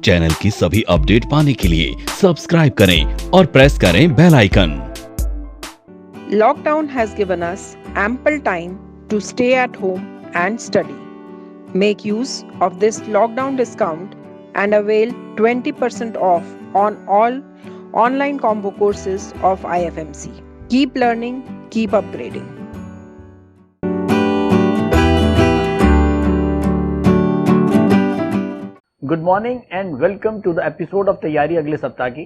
Channel की सभी update पाने के लिए सब्सक्राइब करें और प्रेस करें bell icon. Lockdown has given us ample time to stay at home and study. Make use of this lockdown discount and avail 20% off on all online combo courses of IFMC. Keep learning, keep upgrading. Good morning and welcome to the episode of तैयारी अगले सप्ताह की।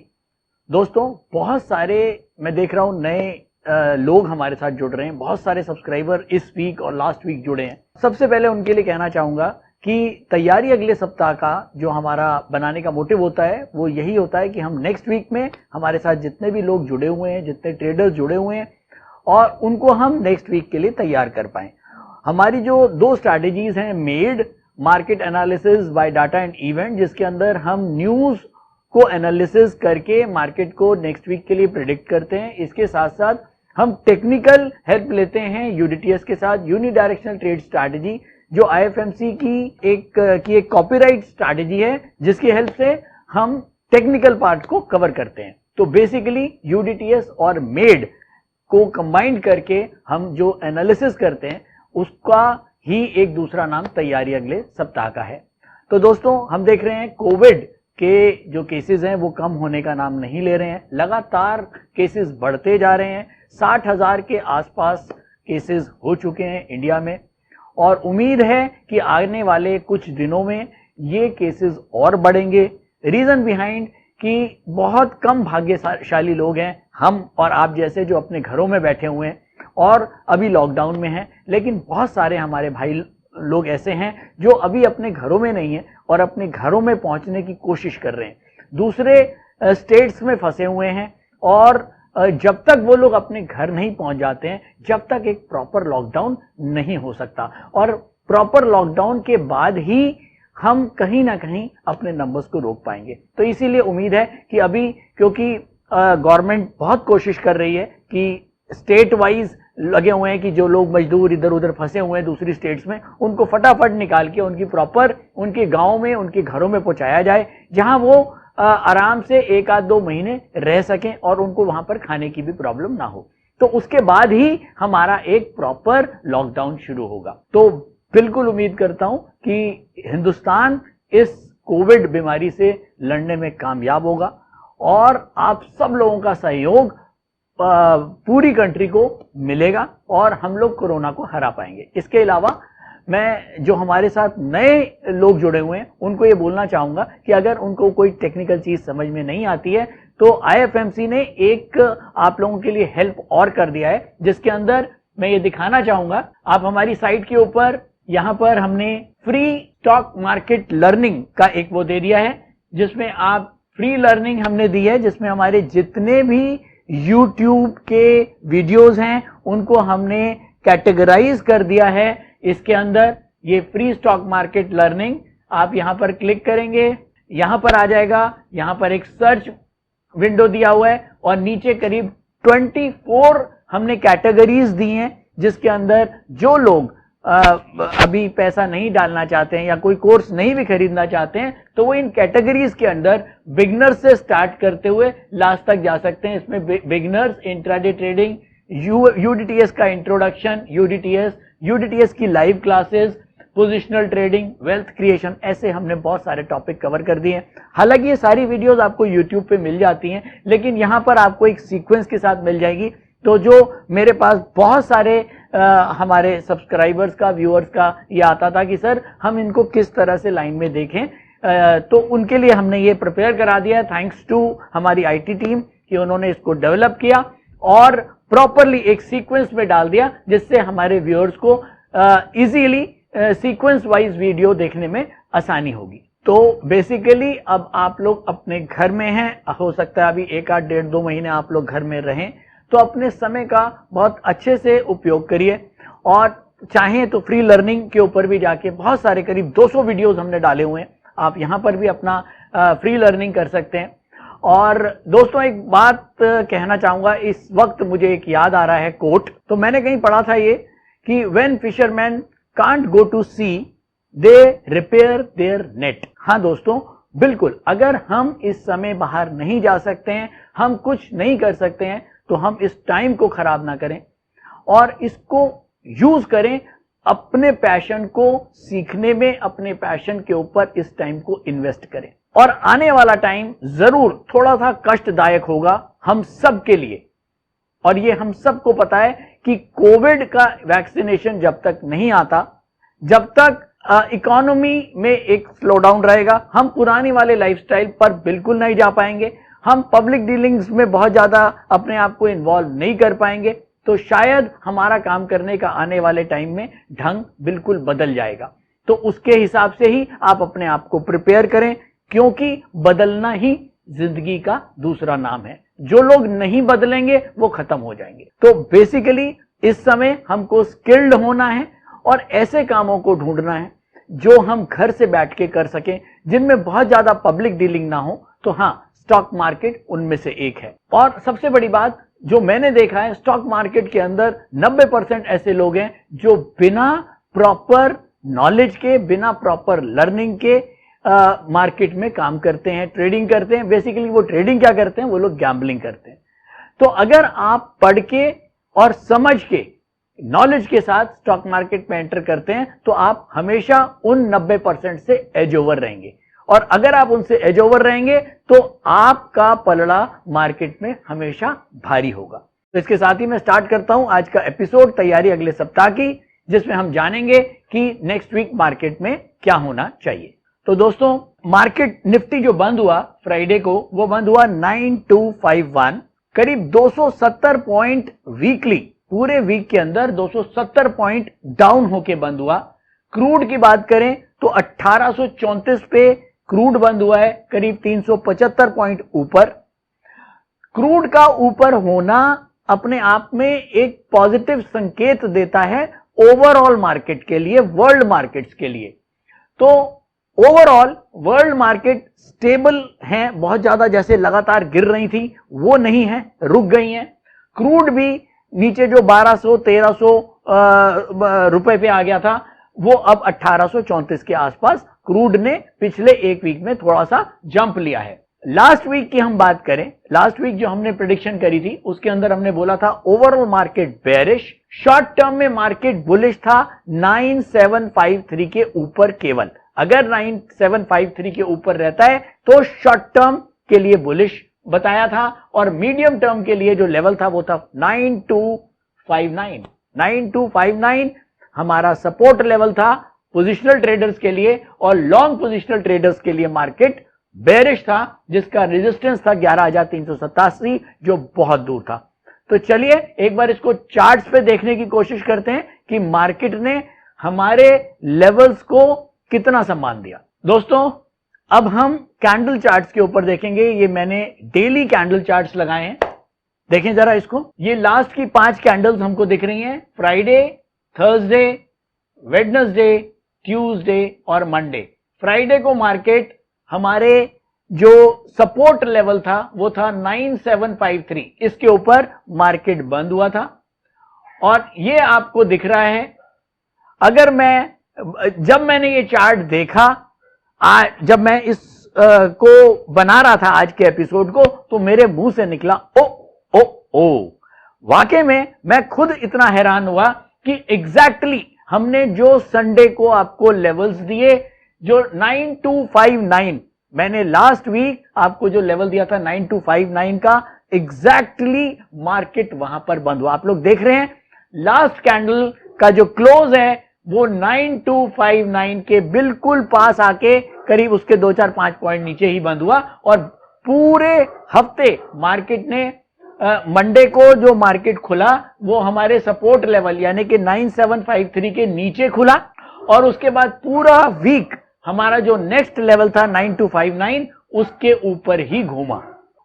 दोस्तों, बहुत सारे मैं देख रहा हूं नए लोग हमारे साथ जुड़ रहे हैं। बहुत सारे सब्सक्राइबर इस वीक और लास्ट वीक जुड़े हैं। सबसे पहले उनके लिए कहना चाहूंगा कि तैयारी अगले सप्ताह का जो हमारा बनाने का मोटिव होता है वो यही होता है कि हम नेक्स्ट वीक में हमारे साथ जितने भी लोग जुड़े हुए हैं, जितने ट्रेडर्स जुड़े हुए हैं, और उनको हम नेक्स्ट वीक के लिए तैयार कर पाएं। हमारी जो दो स्ट्रैटेजीज हैं, made market analysis bye data and event, जिसके अंदर हम न्यूज को एनालिसिस करके मार्केट को नेक्स्ट वीक के लिए प्रिडिक्ट करते हैं। इसके साथ साथ हम टेक्निकल हेल्प लेते हैं यूडीटीएस के साथ, यूनिडायरेक्शनल ट्रेड स्ट्रैटेजी, जो आईएफएमसी की एक कॉपीराइट स्ट्रैटेजी है, जिसकी हेल्प से हम टेक्निकल पार्ट को कवर करते हैं। तो बेसिकली यूडीटीएस और मेड को कंबाइंड करके हम जो एनालिसिस करते हैं उसका ही एक दूसरा नाम तैयारी अगले सप्ताह का है। तो दोस्तों, हम देख रहे हैं कोविड के जो केसेस हैं वो कम होने का नाम नहीं ले रहे हैं। लगातार केसेस बढ़ते जा रहे हैं। 60,000 के आसपास केसेस हो चुके हैं इंडिया में, और उम्मीद है कि आने वाले कुछ दिनों में ये केसेस और बढ़ेंगे। रीजन बिहाइंड कि बहुत कम भाग्यशाली लोग हैं, हम और आप जैसे, जो अपने घरों में बैठे हुए हैं और अभी लॉकडाउन में हैं। लेकिन बहुत सारे हमारे भाई लोग ऐसे हैं जो अभी अपने घरों में नहीं हैं और अपने घरों में पहुंचने की कोशिश कर रहे हैं, दूसरे स्टेट्स में फंसे हुए हैं। और जब तक वो लोग अपने घर नहीं पहुंच जाते हैं, जब तक एक प्रॉपर लॉकडाउन नहीं हो सकता। और प्रॉपर लॉकडाउन के बाद ही हम कहीं ना कहीं अपने नंबर्स को रोक पाएंगे। तो इसीलिए उम्मीद है कि अभी, क्योंकि गवर्नमेंट बहुत कोशिश कर रही है कि स्टेट वाइज लगे हुए हैं कि जो लोग मजदूर इधर उधर फंसे हुए हैं दूसरी स्टेट्स में, उनको फटाफट निकाल के उनकी प्रॉपर उनके गांव में, उनके घरों में पहुंचाया जाए, जहां वो आराम से 1-2 महीने रह सकें और उनको वहां पर खाने की भी प्रॉब्लम ना हो। तो उसके बाद ही हमारा एक प्रॉपर लॉकडाउन शुरू होगा। तो बिल्कुल उम्मीद करता हूं कि हिंदुस्तान इस कोविड बीमारी से लड़ने में कामयाब होगा और आप सब लोगों का सहयोग पूरी कंट्री को मिलेगा और हम लोग कोरोना को हरा पाएंगे। इसके अलावा मैं, जो हमारे साथ नए लोग जुड़े हुए हैं, उनको ये बोलना चाहूंगा कि अगर उनको कोई टेक्निकल चीज समझ में नहीं आती है तो आईएफएमसी ने एक आप लोगों के लिए हेल्प और कर दिया है, जिसके अंदर मैं ये दिखाना चाहूंगा। आप हमारी साइट के ऊपर यहां पर हमने फ्री स्टॉक मार्केट लर्निंग का एक वो दे दिया है, जिसमें आप फ्री लर्निंग हमने दी है, जिसमें हमारे जितने भी YouTube के वीडियोस हैं उनको हमने कैटेगराइज कर दिया है इसके अंदर। ये फ्री स्टॉक मार्केट लर्निंग, आप यहां पर क्लिक करेंगे, यहां पर आ जाएगा। यहां पर एक सर्च विंडो दिया हुआ है और नीचे करीब 24 हमने कैटेगरीज दी हैं, जिसके अंदर जो लोग अभी पैसा नहीं डालना चाहते हैं या कोई कोर्स नहीं भी खरीदना चाहते हैं, तो वो इन कैटेगरीज के अंदर बिगनर से स्टार्ट करते हुए लास्ट तक जा सकते हैं। इसमें बिगनर्स, इंट्राडे ट्रेडिंग, यूडीटीएस का इंट्रोडक्शन, यूडीटीएस की live classes, positional trading, wealth creation, ऐसे हमने बहुत सारे टॉपिक कवर कर दिए हैं। हालांकि ये सारी वीडियोस आपको यूट्यूब पे मिल जाती हैं, लेकिन यहां पर आपको एक सीक्वेंस के साथ मिल जाएगी। तो जो मेरे पास बहुत सारे हमारे सब्सक्राइबर्स का, व्यूअर्स का ये आता था कि सर हम इनको किस तरह से लाइन में देखें, तो उनके लिए हमने ये प्रिपेयर करा दिया। थैंक्स टू हमारी आईटी टीम कि उन्होंने इसको डेवलप किया और प्रॉपरली एक सीक्वेंस में डाल दिया, जिससे हमारे व्यूअर्स को इजीली सीक्वेंस वाइज वीडियो देखने में आसानी होगी। तो बेसिकली अब आप लोग अपने घर में हैं, हो सकता है अभी 1-1.5-2 महीने आप लोग घर में रहें, तो अपने समय का बहुत अच्छे से उपयोग करिए। और चाहें तो फ्री लर्निंग के ऊपर भी जाके बहुत सारे करीब 200 वीडियोस हमने डाले हुए हैं, आप यहां पर भी अपना फ्री लर्निंग कर सकते हैं। और दोस्तों, एक बात कहना चाहूंगा, इस वक्त मुझे एक याद आ रहा है कोट। तो मैंने कहीं पढ़ा था ये कि when fisherman can't go to sea they repair their net. हाँ दोस्तों, बिल्कुल, अगर हम इस समय बाहर नहीं जा सकते हैं, हम कुछ नहीं कर सकते हैं, तो हम इस टाइम को खराब ना करें और इसको यूज करें अपने पैशन को सीखने में, अपने पैशन के ऊपर इस टाइम को इन्वेस्ट करें। और आने वाला टाइम जरूर थोड़ा सा कष्टदायक होगा हम सब के लिए, और ये हम सबको पता है कि कोविड का वैक्सीनेशन जब तक नहीं आता, जब तक इकोनॉमी में एक स्लोडाउन रहेगा, हम पुरानी वाले लाइफस्टाइल पर बिल्कुल नहीं जा पाएंगे, हम पब्लिक डीलिंग्स में बहुत ज्यादा अपने आप को इन्वॉल्व नहीं कर पाएंगे, तो शायद हमारा काम करने का आने वाले टाइम में ढंग बिल्कुल बदल जाएगा। तो उसके हिसाब से ही आप अपने आप को प्रिपेयर करें, क्योंकि बदलना ही जिंदगी का दूसरा नाम है। जो लोग नहीं बदलेंगे वो खत्म हो जाएंगे। तो बेसिकली इस समय हमको स्किल्ड होना है और ऐसे कामों को ढूंढना है जो हम घर से बैठ के कर सकें, जिनमें बहुत ज्यादा पब्लिक डीलिंग ना हो। तो हाँ, स्टॉक मार्केट उनमें से एक है। और सबसे बड़ी बात जो मैंने देखा है, स्टॉक मार्केट के अंदर 90% ऐसे लोग हैं जो बिना प्रॉपर नॉलेज के, बिना प्रॉपर लर्निंग के मार्केट में काम करते हैं, ट्रेडिंग करते हैं। बेसिकली वो ट्रेडिंग क्या करते हैं, वो लोग गैम्बलिंग करते हैं। तो अगर आप पढ़ के और समझ के, नॉलेज के साथ स्टॉक मार्केट में एंटर करते हैं, तो आप हमेशा उन 90% से एज ओवर रहेंगे। और अगर आप उनसे एज ओवर रहेंगे तो आपका पलड़ा मार्केट में हमेशा भारी होगा। तो इसके साथ ही मैं स्टार्ट करता हूं आज का एपिसोड, तैयारी अगले सप्ताह की, जिसमें हम जानेंगे कि नेक्स्ट वीक मार्केट में क्या होना चाहिए। तो दोस्तों, मार्केट निफ्टी जो बंद हुआ फ्राइडे को, वो बंद हुआ 9251, करीब 270 पॉइंट वीकली, पूरे वीक के अंदर 270 पॉइंट डाउन होके बंद हुआ। क्रूड की बात करें तो 1834 पे क्रूड बंद हुआ है, करीब 375 पॉइंट ऊपर। क्रूड का ऊपर होना अपने आप में एक पॉजिटिव संकेत देता है ओवरऑल मार्केट के लिए, वर्ल्ड मार्केट्स के लिए। तो ओवरऑल वर्ल्ड मार्केट स्टेबल हैं, बहुत ज्यादा जैसे लगातार गिर रही थी वो नहीं है, रुक गई हैं। क्रूड भी नीचे जो 1200-1300 रुपए पे आ गया था, वो अब 1834 के आसपास क्रूड ने पिछले एक वीक में थोड़ा सा जंप लिया है। लास्ट वीक की हम बात करें, लास्ट वीक जो हमने प्रेडिक्शन करी थी उसके अंदर हमने बोला था overall market bearish, short term में मार्केट बुलिश था 9753 के ऊपर केवल। अगर 9753 के ऊपर रहता है तो शॉर्ट टर्म के लिए बुलिश बताया था, और मीडियम टर्म के लिए जो लेवल था वो था 9259। 9259 हमारा सपोर्ट लेवल था पोजिशनल ट्रेडर्स के लिए, और लॉन्ग पोजिशनल ट्रेडर्स के लिए मार्केट बेरिश था, जिसका रेजिस्टेंस था 11387, जो बहुत दूर था। तो चलिए एक बार इसको चार्ट्स पे देखने की कोशिश करते हैं कि मार्केट ने हमारे लेवल्स को कितना सम्मान दिया। दोस्तों, अब हम कैंडल चार्ट्स के ऊपर देखेंगे। ये मैंने डेली कैंडल चार्ट्स लगाए हैं, देखें जरा इसको। ये लास्ट की 5 कैंडल्स हमको दिख रही हैं, फ्राइडे, थर्सडे, वेडनेसडे, ट्यूसडे और मंडे। फ्राइडे को मार्केट हमारे जो सपोर्ट लेवल था वो था 9753, इसके ऊपर मार्केट बंद हुआ था। और ये आपको दिख रहा है, अगर जब मैंने ये चार्ट देखा, जब मैं इस को बना रहा था आज के एपिसोड को, तो मेरे मुंह से निकला ओ। वाकई में मैं खुद इतना हैरान हुआ कि एग्जैक्टली हमने जो संडे को आपको लेवल्स दिए, जो 9259, मैंने लास्ट वीक आपको जो लेवल दिया था 9259 का, एग्जैक्टली मार्केट वहां पर बंद हुआ। आप लोग देख रहे हैं लास्ट कैंडल का जो क्लोज है वो 9259 के बिल्कुल पास आके करीब उसके 2-4-5 पॉइंट नीचे ही बंद हुआ। और पूरे हफ्ते मार्केट ने मंडे को जो मार्केट खुला वो हमारे सपोर्ट लेवल यानी कि 9753 के नीचे खुला, और उसके बाद पूरा वीक हमारा जो नेक्स्ट लेवल था 9259 उसके ऊपर ही घूमा।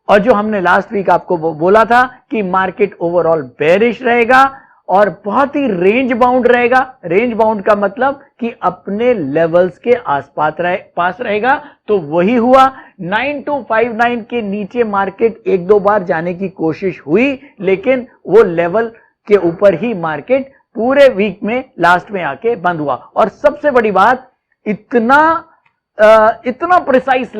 और जो हमने लास्ट वीक आपको बोला था कि मार्केट ओवरऑल बेरिश रहेगा और बहुत ही रेंज बाउंड रहेगा। रेंज बाउंड का मतलब कि अपने लेवल्स के पास रहेगा, तो वही हुआ। 9259 के नीचे मार्केट 1-2 बार जाने की कोशिश हुई, लेकिन वो लेवल के ऊपर ही मार्केट पूरे वीक में लास्ट में आके बंद हुआ। और सबसे बड़ी बात, इतना इतना प्रिसाइज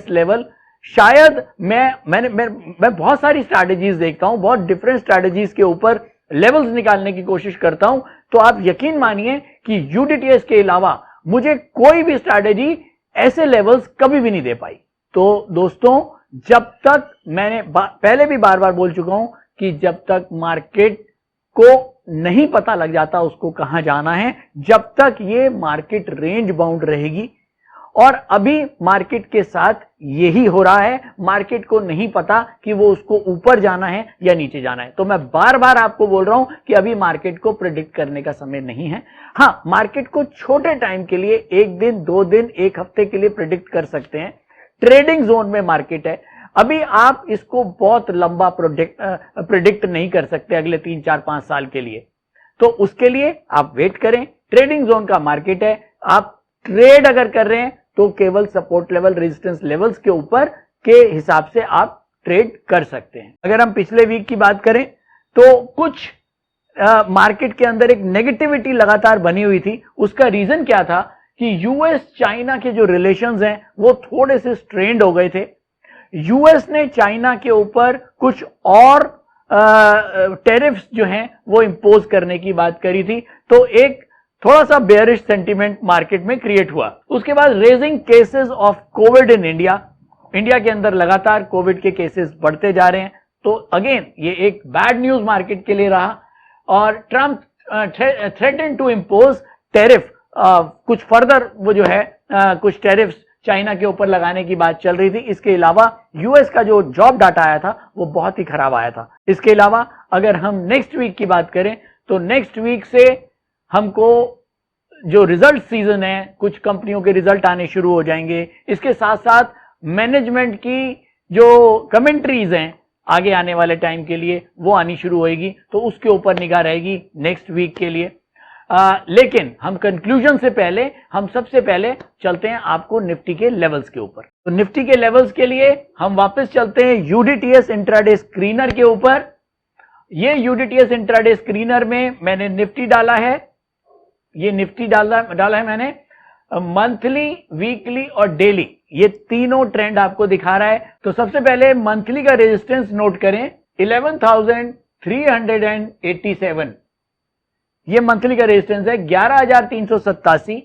लेवल शायद मैं बहुत सारी स्ट्रैटेजीज देखता हूं, बहुत डिफरेंट स्ट्रैटेजीज के ऊपर लेवल्स निकालने की कोशिश करता हूं, तो आप यकीन मानिए कि यूडीटीएस के अलावा मुझे कोई भी स्ट्रैटेजी ऐसे लेवल्स कभी भी नहीं दे पाई। तो दोस्तों, जब तक मैंने पहले भी बार बार बोल चुका हूं कि जब तक मार्केट को नहीं पता लग जाता उसको कहां जाना है, जब तक ये मार्केट रेंज बाउंड रहेगी। और अभी मार्केट के साथ यही हो रहा है, मार्केट को नहीं पता कि वो उसको ऊपर जाना है या नीचे जाना है। तो मैं बार बार आपको बोल रहा हूं कि अभी मार्केट को प्रेडिक्ट करने का समय नहीं है। हां, मार्केट को छोटे टाइम के लिए, 1 दिन 2 दिन 1 हफ्ते के लिए प्रेडिक्ट कर सकते हैं। ट्रेडिंग जोन में मार्केट है, अभी आप इसको बहुत लंबा प्रेडिक्ट नहीं कर सकते अगले 3 4 5 साल के लिए। तो उसके लिए आप वेट करें। ट्रेडिंग जोन का मार्केट है, आप ट्रेड अगर कर रहे हैं तो केवल सपोर्ट लेवल, रेजिस्टेंस लेवल्स के ऊपर के हिसाब से आप ट्रेड कर सकते हैं। अगर हम पिछले वीक की बात करें तो कुछ मार्केट के अंदर एक नेगेटिविटी लगातार बनी हुई थी। उसका रीजन क्या था कि यूएस चाइना के जो रिलेशंस हैं वो थोड़े से स्ट्रेन्ड हो गए थे। यूएस ने चाइना के ऊपर कुछ और टैरिफ्स जो हैं वो इंपोज करने की बात करी थी, तो एक थोड़ा सा बेयरिश सेंटीमेंट मार्केट में क्रिएट हुआ। उसके बाद raising cases of Covid in India के अंदर लगातार कोविड के केसेस बढ़ते जा रहे हैं, तो अगेन ये एक बैड न्यूज मार्केट के लिए रहा। और Trump threaten to impose tariff, कुछ फर्दर वो जो है कुछ टैरिफ्स चाइना के ऊपर लगाने की बात चल रही थी। इसके अलावा यूएस का जो जॉब डाटा आया था वो बहुत ही खराब आया था। इसके अलावा अगर हम नेक्स्ट वीक की बात करें तो नेक्स्ट वीक से हमको जो रिजल्ट सीजन है, कुछ कंपनियों के रिजल्ट आने शुरू हो जाएंगे। इसके साथ साथ मैनेजमेंट की जो कमेंट्रीज हैं आगे आने वाले टाइम के लिए वो आनी शुरू होगी, तो उसके ऊपर निगाह रहेगी नेक्स्ट वीक के लिए। लेकिन हम कंक्लूजन से पहले हम सबसे पहले चलते हैं आपको निफ्टी के लेवल्स के ऊपर। तो निफ्टी के लेवल्स के लिए हम वापस चलते हैं यूडीटीएस इंट्राडे स्क्रीनर के ऊपर। ये यूडीटीएस इंट्राडे स्क्रीनर में मैंने निफ्टी डाला है, ये निफ्टी डाला है मैंने। मंथली, वीकली और डेली, ये तीनों ट्रेंड आपको दिखा रहा है। तो सबसे पहले मंथली का रेजिस्टेंस नोट करें, 11,387, ये मंथली का रेजिस्टेंस है। 11,387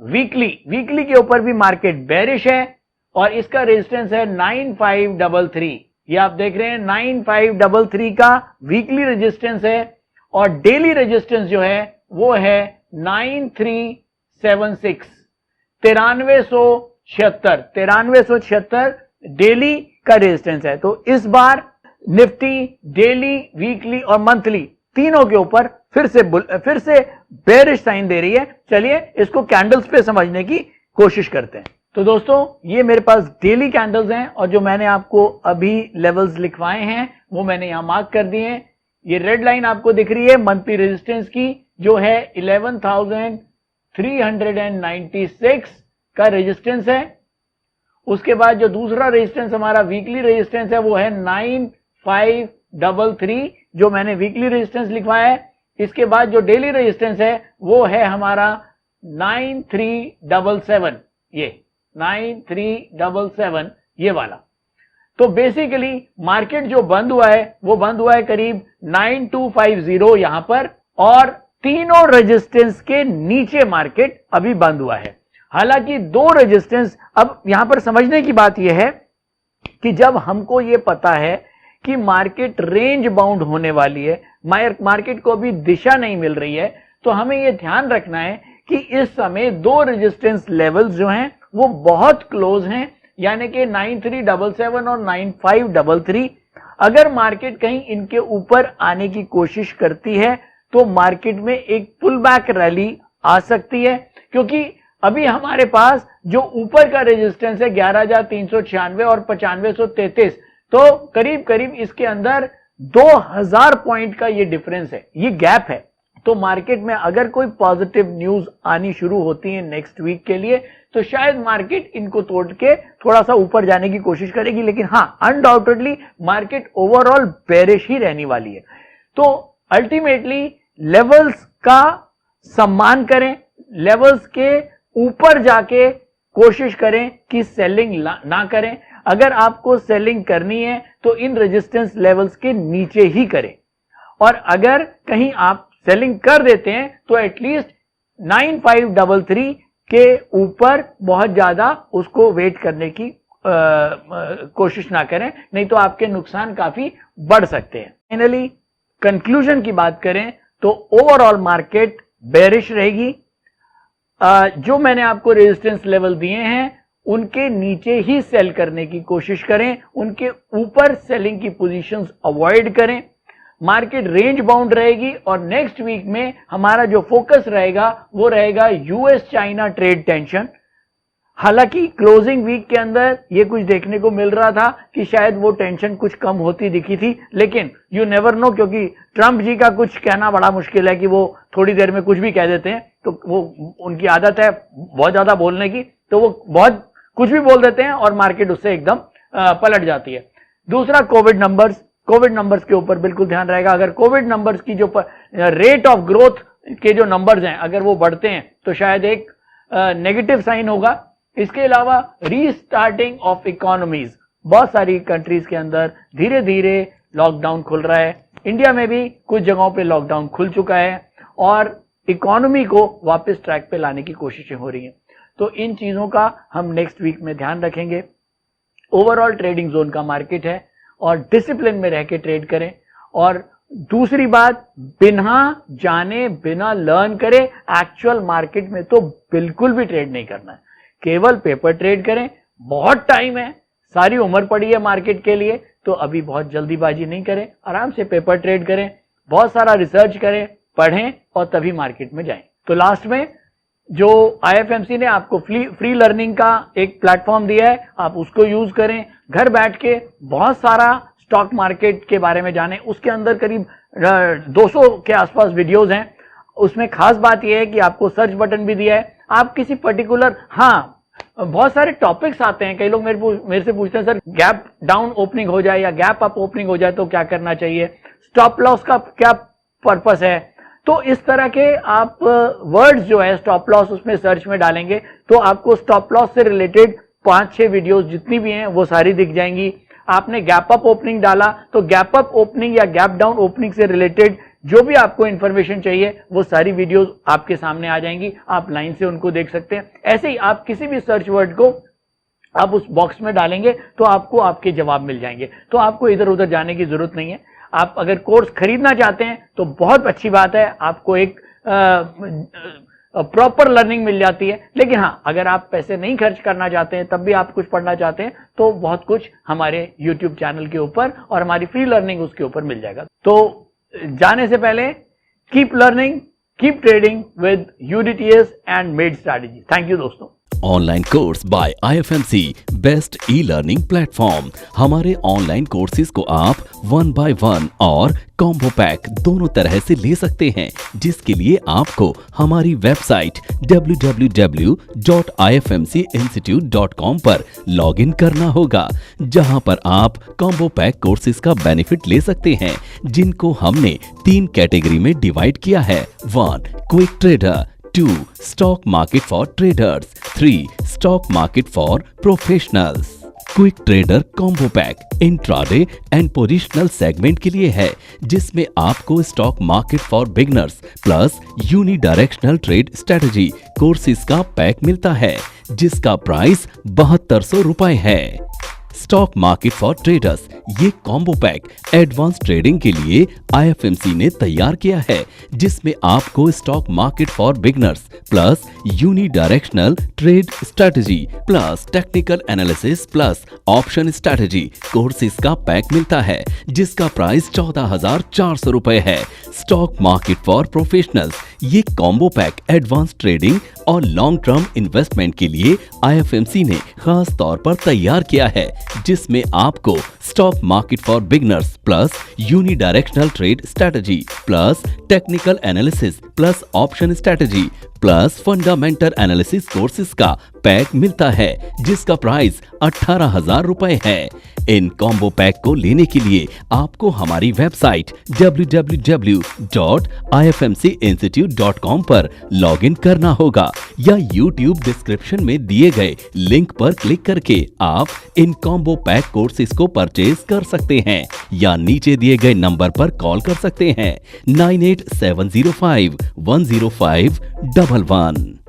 वीकली के ऊपर भी मार्केट बेरिश है और इसका रेजिस्टेंस है 9,533। ये आप देख रहे हैं 9,533 का वीकली रेजिस्टेंस है। और डेली रेजिस्टेंस जो है वो है 9,376, 9376 डेली का रेजिस्टेंस है। तो इस बार निफ्टी डेली, वीकली और मंथली तीनों के ऊपर फिर से बेरिश साइन दे रही है। चलिए इसको कैंडल्स पे समझने की कोशिश करते हैं। तो दोस्तों, ये मेरे पास डेली कैंडल्स हैं और जो मैंने आपको अभी लेवल्स लिखवाए हैं वो मैंने यहां मार्क कर दिए हैं। ये रेड लाइन आपको दिख रही है मंथली रेजिस्टेंस की, जो है 11,396 का रेजिस्टेंस है। उसके बाद जो दूसरा रेजिस्टेंस हमारा वीकली रेजिस्टेंस है वो है 9,533, जो मैंने वीकली रेजिस्टेंस लिखवाया है। इसके बाद जो डेली रेजिस्टेंस है वो है हमारा 9,377, ये 9,377 ये वाला। तो बेसिकली मार्केट जो बंद हुआ है वो बंद हुआ है करीब 9,250 यहां पर, और तीनों रेजिस्टेंस के नीचे मार्केट अभी बंद हुआ है। हालांकि दो रेजिस्टेंस, अब यहां पर समझने की बात यह है कि जब हमको यह पता है कि मार्केट रेंज बाउंड होने वाली है, मार्केट को अभी दिशा नहीं मिल रही है, तो हमें यह ध्यान रखना है कि इस समय दो रेजिस्टेंस लेवल्स जो हैं वो बहुत क्लोज हैं, यानी कि 9,377 और 9,533। अगर मार्केट कहीं इनके ऊपर आने की कोशिश करती है तो मार्केट में एक पुल बैक रैली आ सकती है, क्योंकि अभी हमारे पास जो ऊपर का रेजिस्टेंस है 11,396 और 9533, तो करीब करीब इसके अंदर 2,000 पॉइंट का ये डिफरेंस है, ये गैप है। तो मार्केट में अगर कोई पॉजिटिव न्यूज आनी शुरू होती है नेक्स्ट वीक के लिए तो शायद मार्केट इनको तोड़ के थोड़ा सा ऊपर जाने की कोशिश करेगी, लेकिन हां, अनडाउटेडली मार्केट ओवरऑल बेरिश ही रहने वाली है। तो अल्टीमेटली लेवल्स का सम्मान करें, लेवल्स के ऊपर जाके कोशिश करें कि सेलिंग ना करें। अगर आपको सेलिंग करनी है तो इन रेजिस्टेंस लेवल्स के नीचे ही करें, और अगर कहीं आप सेलिंग कर देते हैं तो एटलीस्ट 9533 के ऊपर बहुत ज्यादा उसको वेट करने की कोशिश ना करें, नहीं तो आपके नुकसान काफी बढ़ सकते हैं। फाइनली कंक्लूजन की बात करें तो ओवरऑल मार्केट बेरिश रहेगी। जो मैंने आपको रेजिस्टेंस लेवल दिए हैं उनके नीचे ही सेल करने की कोशिश करें, उनके ऊपर सेलिंग की पोजीशंस अवॉइड करें। मार्केट रेंज बाउंड रहेगी और नेक्स्ट वीक में हमारा जो फोकस रहेगा वो रहेगा यूएस चाइना ट्रेड टेंशन। हालांकि क्लोजिंग वीक के अंदर ये कुछ देखने को मिल रहा था कि शायद वो टेंशन कुछ कम होती दिखी थी, लेकिन यू नेवर नो, क्योंकि ट्रंप जी का कुछ कहना बड़ा मुश्किल है कि वो थोड़ी देर में कुछ भी कह देते हैं, तो वो उनकी आदत है बहुत ज्यादा बोलने की, तो वो बहुत कुछ भी बोल देते हैं और मार्केट उससे एकदम पलट जाती है। दूसरा कोविड नंबर्स के ऊपर बिल्कुल ध्यान रहेगा। अगर कोविड नंबर्स की जो रेट ऑफ ग्रोथ के जो नंबर्स हैं अगर वो बढ़ते हैं तो शायद एक नेगेटिव साइन होगा। इसके अलावा रीस्टार्टिंग ऑफ इकोनॉमीज, बहुत सारी कंट्रीज के अंदर धीरे धीरे लॉकडाउन खुल रहा है। इंडिया में भी कुछ जगहों पे लॉकडाउन खुल चुका है और इकोनॉमी को वापस ट्रैक पे लाने की कोशिशें हो रही हैं। तो इन चीजों का हम नेक्स्ट वीक में ध्यान रखेंगे। ओवरऑल ट्रेडिंग जोन का मार्केट है और डिसिप्लिन में रह के ट्रेड करें। और दूसरी बात, बिना जाने बिना लर्न करें, एक्चुअल मार्केट में तो बिल्कुल भी ट्रेड नहीं करना है, केवल पेपर ट्रेड करें। बहुत टाइम है, सारी उम्र पड़ी है मार्केट के लिए, तो अभी बहुत जल्दीबाजी नहीं करें, आराम से पेपर ट्रेड करें, बहुत सारा रिसर्च करें, पढ़ें और तभी मार्केट में जाएं। तो लास्ट में जो IFMC ने आपको फ्री लर्निंग का एक प्लेटफॉर्म दिया है, आप उसको यूज करें। घर बैठ के बहुत सारा स्टॉक मार्केट के बारे में जानें। उसके अंदर करीब 200 के आसपास वीडियोस हैं। उसमें खास बात यह है कि आपको सर्च बटन भी दिया है। आप किसी पर्टिकुलर, बहुत सारे टॉपिक्स आते हैं। कई लोग मेरे से पूछते हैं सर गैप डाउन ओपनिंग हो जाए या गैप अप ओपनिंग हो जाए तो क्या करना चाहिए, स्टॉप लॉस का क्या पर्पस है। तो इस तरह के आप वर्ड्स जो है स्टॉप लॉस उसमें सर्च में डालेंगे तो आपको स्टॉप लॉस से रिलेटेड 5-6 वीडियोस जितनी भी हैं वो सारी दिख जाएंगी। आपने गैप अप ओपनिंग डाला तो गैप अप ओपनिंग या गैप डाउन ओपनिंग से रिलेटेड जो भी आपको इंफॉर्मेशन चाहिए वो सारी वीडियोस आपके सामने आ जाएंगी, आप लाइन से उनको देख सकते हैं। ऐसे ही आप किसी भी सर्च वर्ड को आप उस बॉक्स में डालेंगे तो आपको आपके जवाब मिल जाएंगे। तो आपको इधर उधर जाने की जरूरत नहीं है। आप अगर कोर्स खरीदना चाहते हैं तो बहुत अच्छी बात है, आपको एक प्रॉपर लर्निंग मिल जाती है। लेकिन हाँ, अगर आप पैसे नहीं खर्च करना चाहते हैं तब भी आप कुछ पढ़ना चाहते हैं तो बहुत कुछ हमारे YouTube चैनल के ऊपर और हमारी फ्री लर्निंग उसके ऊपर मिल जाएगा। तो जाने से पहले keep learning, keep trading with UDTS and made strategy. Thank you दोस्तों। Online course by IFMC, best e-learning platform. हमारे ऑनलाइन कोर्सेज को आप 1 by 1 और कॉम्बो पैक दोनों तरह से ले सकते हैं, जिसके लिए आपको हमारी वेबसाइट www.ifmcinstitute.com पर लॉगिन करना होगा, जहां पर आप कॉम्बो पैक कोर्सेज का बेनिफिट ले सकते हैं, जिनको हमने 3 कैटेगरी में डिवाइड किया है। 1 quick trader, 2 stock market for traders, 3 stock market for professionals. Quick trader combo pack intraday and positional segment के लिए है, जिसमें आपको stock market for beginners plus unidirectional trade strategy courses का पैक मिलता है, जिसका प्राइस 7200 रुपए है। स्टॉक मार्केट फॉर ट्रेडर्स ये कॉम्बो पैक एडवांस ट्रेडिंग के लिए IFMC ने तैयार किया है, जिसमें आपको stock market for beginners plus unidirectional trade strategy plus technical analysis plus option strategy courses का पैक मिलता है, जिसका प्राइस 14,400 रुपए है। स्टॉक मार्केट फॉर प्रोफेशनल्स ये कॉम्बो पैक एडवांस ट्रेडिंग और लॉन्ग टर्म इन्वेस्टमेंट के लिए IFMC ने खास तौर पर तैयार किया है, जिसमें आपको stock market for beginners plus unidirectional trade strategy plus technical analysis plus option strategy plus fundamental analysis courses का पैक मिलता है, जिसका प्राइस 18,000 रुपए है। इन कॉम्बो पैक को लेने के लिए आपको हमारी वेबसाइट www.ifmcinstitute.com पर लॉगिन करना होगा या YouTube डिस्क्रिप्शन में दिए गए लिंक पर क्लिक करके आप इन कॉम्बो पैक कोर्सेज को परचेज कर सकते हैं या नीचे दिए गए नंबर पर कॉल कर सकते हैं 9870510511।